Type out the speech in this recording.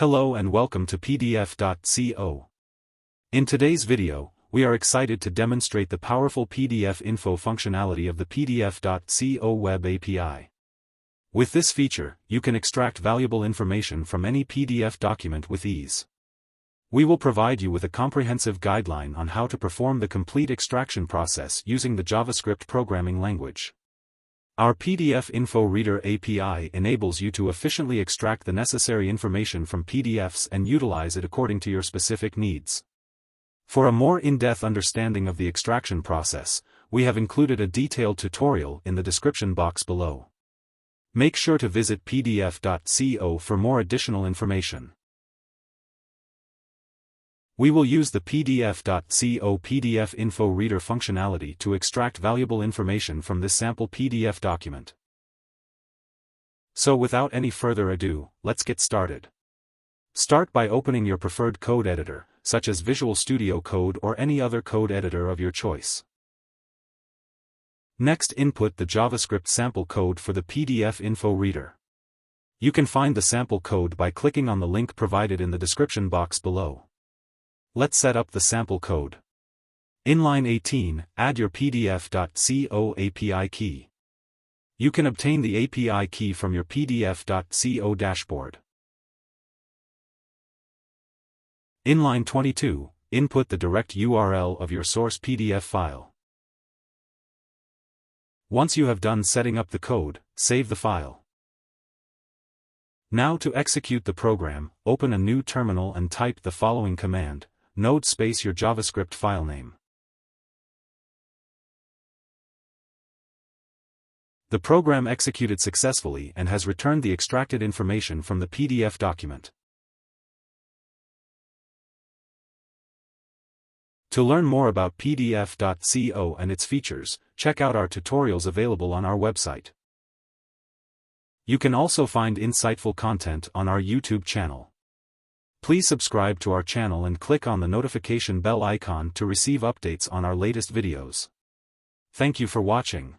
Hello and welcome to PDF.co. In today's video, we are excited to demonstrate the powerful PDF info functionality of the PDF.co web API. With this feature, you can extract valuable information from any PDF document with ease. We will provide you with a comprehensive guideline on how to perform the complete extraction process using the JavaScript programming language. Our PDF Info Reader API enables you to efficiently extract the necessary information from PDFs and utilize it according to your specific needs. For a more in-depth understanding of the extraction process, we have included a detailed tutorial in the description box below. Make sure to visit PDF.co for more additional information. We will use the PDF.co PDF Info Reader functionality to extract valuable information from this sample PDF document. So without any further ado, let's get started. Start by opening your preferred code editor, such as Visual Studio Code or any other code editor of your choice. Next, input the JavaScript sample code for the PDF Info Reader. You can find the sample code by clicking on the link provided in the description box below. Let's set up the sample code. In line 18, add your PDF.co API key. You can obtain the API key from your PDF.co dashboard. In line 22, input the direct URL of your source PDF file. Once you have done setting up the code, save the file. Now to execute the program, open a new terminal and type the following command: Node space your JavaScript file name. The program executed successfully and has returned the extracted information from the PDF document. To learn more about PDF.co and its features, check out our tutorials available on our website. You can also find insightful content on our YouTube channel. Please subscribe to our channel and click on the notification bell icon to receive updates on our latest videos. Thank you for watching.